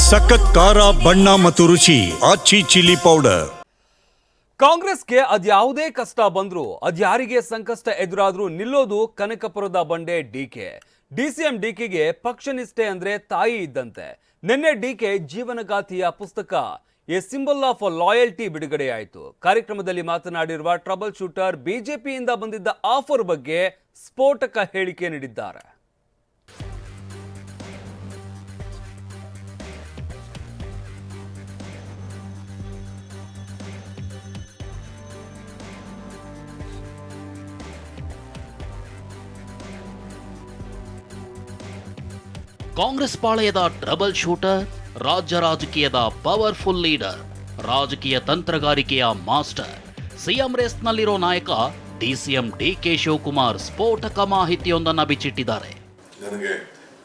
ಸಖತ್ ಖಾರ ಬಣ್ಣ ಮತ್ತು ರುಚಿ ಆಚಿ ಚಿಲ್ಲಿ ಪೌಡರ್. ಕಾಂಗ್ರೆಸ್ಗೆ ಅದ್ಯಾವುದೇ ಕಷ್ಟ ಬಂದ್ರು ಅದ್ಯಾರಿಗೆ ಸಂಕಷ್ಟ ಎದುರಾದ್ರೂ ನಿಲ್ಲೋದು ಕನಕಪುರದ ಬಂಡೆ ಡಿಕೆ. ಡಿಸಿಎಂ ಡಿಕೆಗೆ ಪಕ್ಷನಿಷ್ಠೆ ಅಂದ್ರೆ ತಾಯಿ ಇದ್ದಂತೆ. ನಿನ್ನೆ ಡಿಕೆ ಜೀವನಗಾಥೆಯ ಪುಸ್ತಕ ಎ ಸಿಂಬಲ್ ಆಫ್ ಲಾಯಲ್ಟಿ ಬಿಡುಗಡೆಯಾಯಿತು. ಕಾರ್ಯಕ್ರಮದಲ್ಲಿ ಮಾತನಾಡಿರುವ ಟ್ರಬಲ್ ಶೂಟರ್ ಬಿಜೆಪಿಯಿಂದ ಬಂದಿದ್ದ ಆಫರ್ ಬಗ್ಗೆ ಸ್ಫೋಟಕ ಹೇಳಿಕೆ ನೀಡಿದ್ದಾರೆ. ಕಾಂಗ್ರೆಸ್ ಪಾಳೆಯದ ಟ್ರಬಲ್ ಶೂಟರ್, ರಾಜ್ಯ ರಾಜಕೀಯದ ಪವರ್ಫುಲ್ ಲೀಡರ್, ರಾಜಕೀಯ ತಂತ್ರಗಾರಿಕೆಯ ಮಾಸ್ಟರ್, ಸಿಎಂ ರೇಸ್ನಲ್ಲಿರೋ ನಾಯಕ ಡಿಸಿಎಂ ಡಿಕೆ ಶಿವಕುಮಾರ್ ಸ್ಫೋಟಕ ಮಾಹಿತಿಯೊಂದನ್ನು ಬಿಚ್ಚಿಟ್ಟಿದ್ದಾರೆ. ನನಗೆ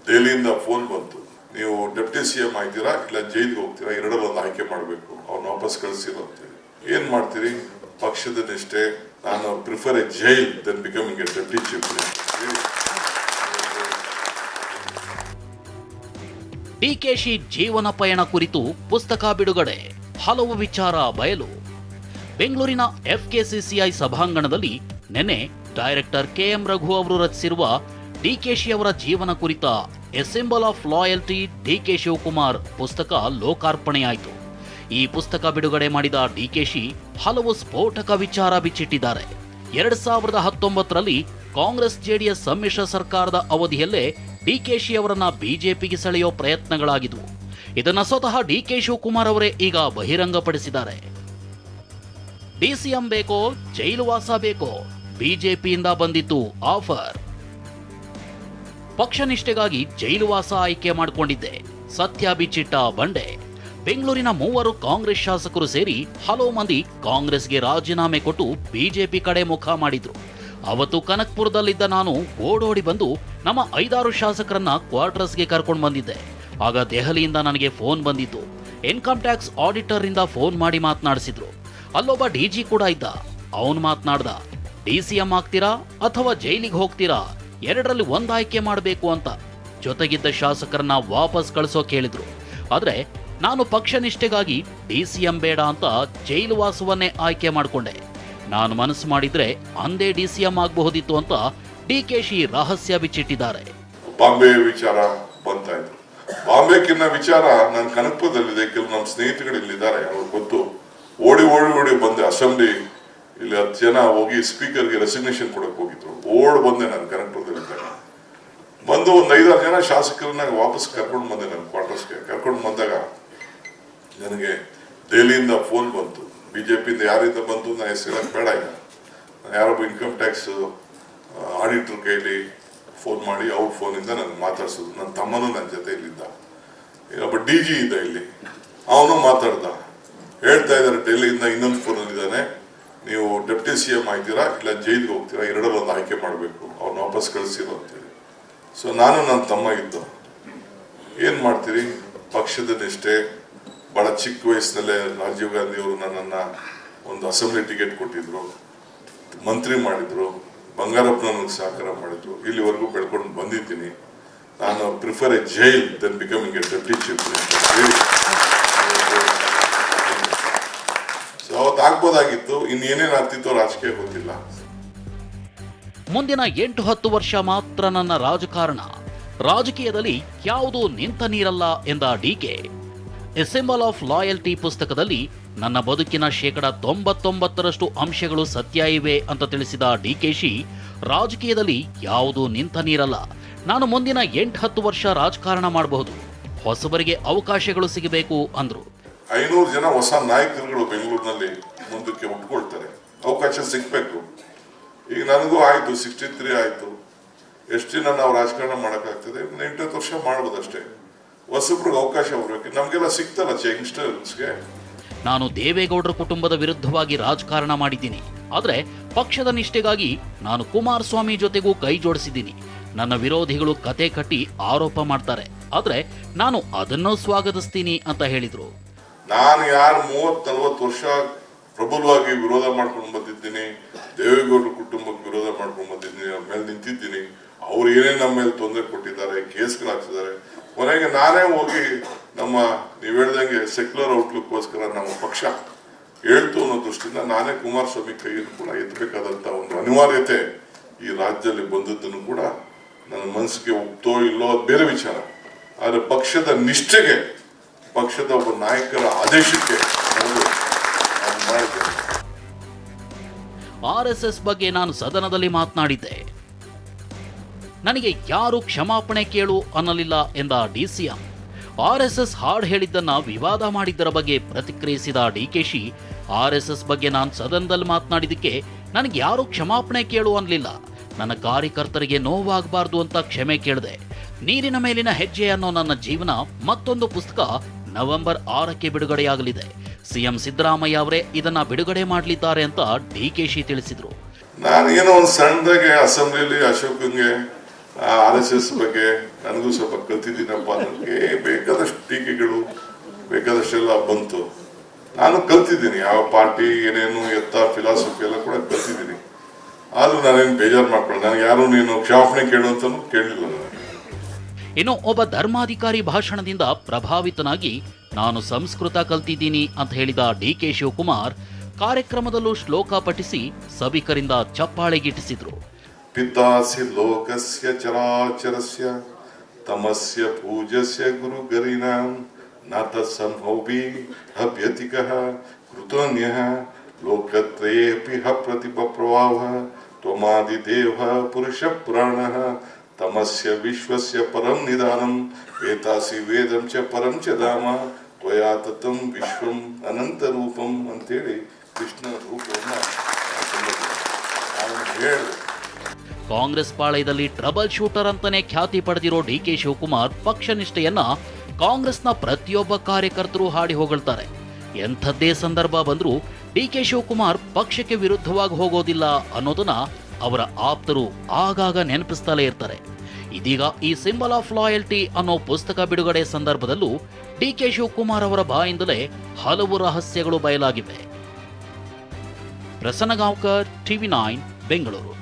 ದೆಹಲಿಯಿಂದ ಫೋನ್ ಬಂತು, ನೀವು ಡೆಪ್ಟಿ ಸಿಎಂ ಆಯ್ತೀರಾ ಇಲ್ಲ ಜೈಲ್ಗೆ ಹೋಗ್ತೀರಾ, ಎರಡರಲ್ಲಿ ಒಂದು ಆಯ್ಕೆ ಮಾಡಬೇಕು, ಅವ್ರನ್ನ ವಾಪಸ್ ಕಳಿಸಿರೋ ಅಂತೇಳಿ. ಏನ್ ಮಾಡ್ತೀರಿ? ಪಕ್ಷದ ನಿಷ್ಠೆ, ನಾನು prefer a jail then becoming a deputy chief minister. DKShi ಜೀವನ ಪಯಣ ಕುರಿತು ಪುಸ್ತಕ ಬಿಡುಗಡೆ, ಹಲವು ವಿಚಾರ ಬಯಲು. ಬೆಂಗಳೂರಿನ ಎಫ್ಕೆಸಿಸಿಐ ಸಭಾಂಗಣದಲ್ಲಿ ನಿನ್ನೆ ಡೈರೆಕ್ಟರ್ ಕೆಎಂ ರಘು ಅವರು ರಚಿಸಿರುವ ಡಿಕೆಶಿ ಅವರ ಜೀವನ ಕುರಿತ a symbol of loyalty DK Shivakumar ಪುಸ್ತಕ ಲೋಕಾರ್ಪಣೆಯಾಯಿತು. ಈ ಪುಸ್ತಕ ಬಿಡುಗಡೆ ಮಾಡಿದ ಡಿಕೆಶಿ ಹಲವು ಸ್ಫೋಟಕ ವಿಚಾರ ಬಿಚ್ಚಿಟ್ಟಿದ್ದಾರೆ. 2019ರಲ್ಲಿ ಕಾಂಗ್ರೆಸ್ ಜೆಡಿಎಸ್ ಸಮ್ಮಿಶ್ರ ಸರ್ಕಾರದ ಅವಧಿಯಲ್ಲೇ ಡಿಕೆಶಿ ಅವರನ್ನ ಬಿಜೆಪಿಗೆ ಸೆಳೆಯೋ ಪ್ರಯತ್ನಗಳಾಗಿದ್ವು. ಇದನ್ನ ಸ್ವತಃ ಡಿಕೆ ಶಿವಕುಮಾರ್ ಅವರೇ ಈಗ ಬಹಿರಂಗಪಡಿಸಿದ್ದಾರೆ. ಡಿಸಿಎಂ ಬೇಕೋ ಜೈಲು ವಾಸ ಬೇಕೋ, ಬಿಜೆಪಿಯಿಂದ ಬಂದಿತ್ತು ಆಫರ್. ಪಕ್ಷನಿಷ್ಠೆಗಾಗಿ ಜೈಲು ವಾಸ ಆಯ್ಕೆ ಮಾಡಿಕೊಂಡಿದ್ದೆ, ಸತ್ಯ ಬಿಚ್ಚಿಟ್ಟ ಬಂಡೆ. ಬೆಂಗಳೂರಿನ 3 ಕಾಂಗ್ರೆಸ್ ಶಾಸಕರು ಸೇರಿ ಹಲವು ಮಂದಿ ಕಾಂಗ್ರೆಸ್ಗೆ ರಾಜೀನಾಮೆ ಕೊಟ್ಟು ಬಿಜೆಪಿ ಕಡೆ ಮುಖ ಮಾಡಿದ್ರು. ಅವತ್ತು ಕನಕ್ಪುರದಲ್ಲಿದ್ದ ನಾನು ಓಡೋಡಿ ಬಂದು ನಮ್ಮ 5-6 ಶಾಸಕರನ್ನ ಕ್ವಾರ್ಟರ್ಸ್ಗೆ ಕರ್ಕೊಂಡು ಬಂದಿದ್ದೆ. ಆಗ ದೆಹಲಿಯಿಂದ ನನಗೆ ಫೋನ್ ಬಂದಿತ್ತು. ಇನ್ಕಮ್ ಟ್ಯಾಕ್ಸ್ ಆಡಿಟರ್ ಇಂದ ಫೋನ್ ಮಾಡಿ ಮಾತನಾಡಿಸಿದ್ರು. ಅಲ್ಲೊಬ್ಬ ಡಿಜಿ ಕೂಡ ಇದ್ದ. ಅವನು ಮಾತನಾಡ್ದ, ಡಿಸಿಎಂ ಆಗ್ತೀರಾ ಅಥವಾ ಜೈಲಿಗೆ ಹೋಗ್ತೀರಾ, ಎರಡರಲ್ಲಿ ಒಂದು ಆಯ್ಕೆ ಮಾಡಬೇಕು ಅಂತ. ಜೊತೆಗಿದ್ದ ಶಾಸಕರನ್ನ ವಾಪಸ್ ಕಳಿಸೋಕೆ ಹೇಳಿದ್ರು. ಆದ್ರೆ ನಾನು ಪಕ್ಷನಿಷ್ಠೆಗಾಗಿ ಡಿಸಿಎಂ ಬೇಡ ಅಂತ ಜೈಲು ವಾಸವನ್ನೇ ಆಯ್ಕೆ ಮಾಡಿಕೊಂಡೆ. ನಾನು ಮನಸ್ಸು ಮಾಡಿದ್ರೆ ಅಂದೇ ಡಿಸಿಎಂ ಆಗಬಹುದಿತ್ತು ಅಂತ ಡಿಕೆಶಿ ರಹಸ್ಯ ಬಿಚ್ಚಿಟ್ಟಿದ್ದಾರೆ. ಬಾಂಬೆ ವಿಚಾರ ಬಂತಾ ಇದ್ರು. ಬಾಂಬೆಕಿನ್ನ ವಿಚಾರ ನಾನು ಕನಕಪುರದಲ್ಲಿದೆ, ಕೆಲವು ನಮ್ಮ ಸ್ನೇಹಿತರು ಇಲ್ಲಿದ್ದಾರೆ, ಅವ್ರಿಗೆ ಗೊತ್ತು. ಓಡಿ ಬಂದೆ. ಅಸೆಂಬ್ಲಿ ಇಲ್ಲಿ 10 ಜನ ಹೋಗಿ ಸ್ಪೀಕರ್ಗೆ ರೆಸಿಗ್ನೇಷನ್ ಕೊಡಕ್ ಹೋಗಿದ್ರು. ಬಂದೆ ನಾನು ಕನಕಪುರದಲ್ಲಿದ್ದಾಗ. ಬಂದು ಒಂದು 5-6 ಜನ ಶಾಸಕರನ್ನ ವಾಪಸ್ ಕರ್ಕೊಂಡು ಬಂದೆ ನನ್ನ ಕ್ವಾರ್ಟರ್ಸ್ಗೆ. ಕರ್ಕೊಂಡು ಬಂದಾಗ ನನಗೆ ದೆಹಲಿಯಿಂದ ಫೋನ್ ಬಂತು. ಬಿಜೆಪಿಯಿಂದ ಯಾರಿಂದ ಬಂತು ನಾನು ಹೆಸರು ಹೇಳಕ್ ಬೇಡ. ಈಗ ನಾನು ಯಾರೊಬ್ಬ ಇನ್ಕಮ್ ಟ್ಯಾಕ್ಸ್ ಆಡಿಟರ್ ಕೈಲಿ ಫೋನ್ ಮಾಡಿ ಅವ್ರ ಫೋನಿಂದ ನನಗೆ ಮಾತಾಡ್ಸೋದು. ನನ್ನ ತಮ್ಮನೂ ನನ್ನ ಜೊತೆ ಇಲ್ಲಿದ್ದ. ಒಬ್ಬ ಡಿಜಿ ಇದ್ದ ಇಲ್ಲಿ, ಅವನು ಮಾತಾಡ್ದ. ಹೇಳ್ತಾ ಇದ್ದಾರೆ ಡೆಲ್ಲಿಯಿಂದ ಇನ್ನೊಂದು ಫೋನಲ್ಲಿದ್ದಾನೆ, ನೀವು ಡೆಪ್ಟಿ ಸಿಎಂ ಆಯ್ತೀರಾ ಇಲ್ಲ ಜೈಲ್ಗೆ ಹೋಗ್ತೀರಾ, ಎರಡರಲ್ಲಿ ಒಂದು ಆಯ್ಕೆ ಮಾಡಬೇಕು, ಅವ್ರನ್ನ ವಾಪಸ್ ಕಳಿಸಿರೋ ಅಂತೇಳಿ. ಸೊ ನಾನು ನನ್ನ ತಮ್ಮ ಇದ್ದು ಏನ್ ಮಾಡ್ತೀರಿ? ಪಕ್ಷದ ನಿಷ್ಠೆ. ಬಹಳ ಚಿಕ್ಕ ವಯಸ್ಸಿನಲ್ಲೇ ರಾಜೀವ್ ಗಾಂಧಿ ಅವರು ನನ್ನನ್ನ ಒಂದು ಅಸೆಂಬ್ಲಿ ಟಿಕೆಟ್ ಕೊಟ್ಟಿದ್ರು, ಮಂತ್ರಿ ಮಾಡಿದ್ರು, ಬಂಗಾರಪ್ಪ ನನಗೆ ಸಹಕಾರ ಮಾಡಿದ್ರು. ಇಲ್ಲಿವರೆಗೂ ಬೆಳ್ಕೊಂಡು ಬಂದಿದ್ದೀನಿ. ನಾನು prefer a jail then becoming a deputy chief minister. So ಅವತ್ತು ಆಗ್ಬೋದಾಗಿತ್ತು, ಇನ್ನೇನೇನು ಆಗ್ತಿತ್ತು ರಾಜಕೀಯ ಗೊತ್ತಿಲ್ಲ. ಮುಂದಿನ 8-10 ವರ್ಷ ಮಾತ್ರ ನನ್ನ ರಾಜಕಾರಣ, ರಾಜಕೀಯದಲ್ಲಿ ಯಾವುದೂ ನಿಂತ ನೀರಲ್ಲ ಎಂದ DK. A symbol of loyalty ಪುಸ್ತಕದಲ್ಲಿ ನನ್ನ ಬದುಕಿನ 99% ಅಂಶಗಳು ಸತ್ಯ ಇವೆ ಅಂತ ತಿಳಿಸಿದ ಡಿಕೆಶಿ, ರಾಜಕೀಯದಲ್ಲಿ ಯಾವುದೂ ನಿಂತ ನೀರಲ್ಲ, ನಾನು ಮುಂದಿನ 8-10 ವರ್ಷ ರಾಜಕಾರಣ ಮಾಡಬಹುದು, ಹೊಸಬರಿಗೆ ಅವಕಾಶಗಳು ಸಿಗಬೇಕು ಅಂದ್ರು. 500 ಜನ ಹೊಸ ನಾಯಕರುಗಳು ಬೆಂಗಳೂರಿನಲ್ಲಿ ಮುಂದಕ್ಕೆ ಉಟ್ಕೊಳ್ತಾರೆ, ಅವಕಾಶ ಸಿಗ್ಬೇಕು. ಈಗ ನನಗೂ ಆಯ್ತು, 63 ಆಯ್ತು. ಎಷ್ಟು ದಿನ ನಾವು ರಾಜಕಾರಣ ಮಾಡಕ್ಕಾಗ್ತದೆ? 8-10 ವರ್ಷ ಮಾಡ್ಬೋದು ಅಷ್ಟೇ. ಹೊಸಬ್ರಿಗೆ ಅವಕಾಶ ಬರ್ಬೇಕು. ನಮ್ಗೆಲ್ಲ ಸಿಗ್ತಲ್ಲ ಯಂಗ್ಸ್ಟರ್ಸ್ಗೆ. ನಾನು ದೇವೇಗೌಡರ ಕುಟುಂಬದ ವಿರುದ್ಧವಾಗಿ ರಾಜಕಾರಣ ಮಾಡಿದ್ದೀನಿ, ಆದ್ರೆ ಪಕ್ಷದ ನಿಷ್ಠೆಗಾಗಿ ನಾನು ಕುಮಾರಸ್ವಾಮಿ ಜೊತೆಗೂ ಕೈ ಜೋಡಿಸಿದ್ದೀನಿ. ನನ್ನ ವಿರೋಧಿಗಳು ಕತೆ ಕಟ್ಟಿ ಆರೋಪ ಮಾಡ್ತಾರೆ, ಆದ್ರೆ ನಾನು ಅದನ್ನು ಸ್ವಾಗತಿಸ್ತೀನಿ ಅಂತ ಹೇಳಿದ್ರು. ನಾನು ಯಾರು 30-40 ವರ್ಷ ಪ್ರಬಲವಾಗಿ ವಿರೋಧ ಮಾಡ್ಕೊಂಡು ಬಂದಿದ್ದೀನಿ, ದೇವೇಗೌಡರ ಕುಟುಂಬಕ್ಕೆ ವಿರೋಧ ಮಾಡ್ಕೊಂಡು ಬಂದಿದ್ದೀನಿ, ಅವ್ರ ಮೇಲೆ ನಿಂತಿದ್ದೀನಿ. ಅವ್ರು ಏನೇ ನಮ್ಮ ಮೇಲೆ ತೊಂದರೆ ಕೊಟ್ಟಿದ್ದಾರೆ, ಕೇಸ್ಗಳು ಹಾಕ್ಸಿದ್ದಾರೆ. ಕೊನೆಗೆ ನಾನೇ ಹೋಗಿ ನಮ್ಮ ನೀವು ಹೇಳ್ದಂಗೆ ಸೆಕ್ಯುಲರ್ ಔಟ್ಲುಕ್ಕೋಸ್ಕರ ನಮ್ಮ ಪಕ್ಷ ಹೇಳ್ತು ಅನ್ನೋ ದೃಷ್ಟಿಯಿಂದ ನಾನೇ ಕುಮಾರಸ್ವಾಮಿ ಕೈಯನ್ನು ಕೂಡ ಎತ್ತಬೇಕಾದಂತ ಒಂದು ಅನಿವಾರ್ಯತೆ ಈ ರಾಜ್ಯದಲ್ಲಿ ಬಂದದ್ದನ್ನು ಕೂಡ ನನ್ನ ಮನಸ್ಸಿಗೆ ಒಪ್ತೋ ಇಲ್ಲೋ ಅದು ಬೇರೆ ವಿಚಾರ. ಆದರೆ ಪಕ್ಷದ ನಿಷ್ಠೆಗೆ, ಪಕ್ಷದ ಒಬ್ಬ ನಾಯಕರ ಆದೇಶಕ್ಕೆ ನಾನು ಮಾಡಿದ್ದೇನೆ. RSS ಬಗ್ಗೆ ನಾನು ಸದನದಲ್ಲಿ ಮಾತನಾಡಿದ್ದೆ. ನನಗೆ ಯಾರು ಕ್ಷಮಾಪಣೆ ಕೇಳು ಅನ್ನಲಿಲ್ಲ ಎಂದ DCM. RSS ಹಾಡು ಹೇಳಿದ್ದನ್ನ ವಿವಾದ ಮಾಡಿದ್ದರ ಬಗ್ಗೆ ಪ್ರತಿಕ್ರಿಯಿಸಿದ DKಶಿ, RSS ಬಗ್ಗೆ ನಾನು ಸದನದಲ್ಲಿ ಮಾತನಾಡಿದ್ದಕ್ಕೆ ನನಗೆ ಯಾರು ಕ್ಷಮಾಪಣೆ ಕೇಳು ಅನ್ನಲಿಲ್ಲ. ನನ್ನ ಕಾರ್ಯಕರ್ತರಿಗೆ ನೋವಾಗಬಾರ್ದು ಅಂತ ಕ್ಷಮೆ ಕೇಳಿದೆ. ನೀರಿನ ಮೇಲಿನ ಹೆಜ್ಜೆ ಅನ್ನೋ ನನ್ನ ಜೀವನ ಮತ್ತೊಂದು ಪುಸ್ತಕ ನವೆಂಬರ್ 6ಕ್ಕೆ ಬಿಡುಗಡೆಯಾಗಲಿದೆ. CM ಸಿದ್ದರಾಮಯ್ಯ ಅವರೇ ಇದನ್ನ ಬಿಡುಗಡೆ ಮಾಡಲಿದ್ದಾರೆ ಅಂತ DKಶಿ ತಿಳಿಸಿದ್ರು. ನಾನು ಏನೋ ಒಂದು ಸಣ್ಣದಾಗೆ ಅಸೆಂಬ್ಲಿಯಲ್ಲಿ ಅಶೋಕಂಗೆ RSS ಬಗ್ಗೆ ನನಗೂ ಸ್ವಲ್ಪ ಕಲ್ತಿದ್ದೀನಪ್ಪ. ನನಗೆ ಬೇಕಾದಷ್ಟು ಟೀಕೆಗಳು ಬೇಕಾದಷ್ಟೆಲ್ಲ ಬಂತು. ನಾನು ಕಲ್ತಿದ್ದೀನಿ, ಯಾವ ಪಾರ್ಟಿ ಏನೇನು ಎತ್ತ ಫಿಲಾಸಫಿ ಎಲ್ಲ ಕೂಡ ಕಲ್ತಿದ್ದೀನಿ. ಆದ್ರೂ ನಾನೇನು ಬೇಜಾರು ಮಾಡ್ಕೊಳ್ಳಿ, ನನಗೆ ಯಾರು ನೀನು ಕ್ಷಮಾಪಣೆ ಕೇಳು ಅಂತಲೂ ಕೇಳಲಿಲ್ಲ ನನಗೆ. ಇನ್ನು ಒಬ್ಬ ಧರ್ಮಾಧಿಕಾರಿ ಭಾಷಣದಿಂದ ಪ್ರಭಾವಿತನಾಗಿ ನಾನು ಸಂಸ್ಕೃತ ಕಲ್ತಿದ್ದೀನಿ ಅಂತ ಹೇಳಿದ DK ಶಿವಕುಮಾರ್ ಕಾರ್ಯಕ್ರಮದಲ್ಲೂ ಶ್ಲೋಕ ಪಠಿಸಿ ಸಭಿಕರಿಂದ ಚಪ್ಪಾಳೆ ಗಿಟ್ಟಿಸಿದ್ರು. ಪಿತಾಸಿ ಲೋಕಸ್ಯ ಚರಾಚರಸ್ಯ ತಮಸ್ಯ ಪೂಜಸ್ಯ ಗುರು ಗರಿನಾಂ ನಾತ ಸಂಭೋಭಿ ಹವ್ಯತಿಕಃ ಕೃತೋನ್ಯಃ ಲೋಕತ್ರಯೇಪಿ ಹ ಪ್ರತಿಭಪ್ರವಾಹ ತ್ವಮಾದಿದೇವ ಪುರುಷ ಪುರಾಣಃ ತಮಸ್ಯ ವಿಶ್ವಸ್ಯ ಪರಂ ನಿಧಾನಂ ವೇತಾಸಿ ವೇದಂ ಚ ಪರಂ ಚ ಧಾಮ ತ್ವಯಾ ತತಂ ವಿಶ್ವಂ ಅನಂತ ರೂಪಂ ಅಂತೇಳಿ ಕೃಷ್ಣ ರೂಪವನ್ನು ಹೇಳಿದೆ. ಕಾಂಗ್ರೆಸ್ ಪಾಳಯದಲ್ಲಿ ಟ್ರಬಲ್ ಶೂಟರ್ ಅಂತಾನೆ ಖ್ಯಾತಿ ಪಡೆದಿರೋ DK ಶಿವಕುಮಾರ್ ಪಕ್ಷ ನಿಷ್ಠೆಯನ್ನ ಕಾಂಗ್ರೆಸ್ನ ಪ್ರತಿಯೊಬ್ಬ ಕಾರ್ಯಕರ್ತರು ಹಾಡಿ ಹೊಗಳ್ತಾರೆ. ಎಂಥದ್ದೇ ಸಂದರ್ಭ ಬಂದರೂ DK ಶಿವಕುಮಾರ್ ಪಕ್ಷಕ್ಕೆ ವಿರುದ್ಧವಾಗಿ ಹೋಗೋದಿಲ್ಲ ಅನ್ನೋದನ್ನ ಅವರ ಆಪ್ತರು ಆಗಾಗ ನೆನಪಿಸ್ತಲೇ ಇರ್ತಾರೆ. ಇದೀಗ ಈ ಸಿಂಬಲ್ ಆಫ್ ಲಾಯಲ್ಟಿ ಅನ್ನೋ ಪುಸ್ತಕ ಬಿಡುಗಡೆ ಸಂದರ್ಭದಲ್ಲೂ DK ಶಿವಕುಮಾರ್ ಅವರ ಬಾಯಿಂದಲೇ ಹಲವು ರಹಸ್ಯಗಳು ಬಯಲಾಗಿವೆ. ಪ್ರಸನ್ನ ಗಾಂವ್ಕರ್, TV9 ಬೆಂಗಳೂರು.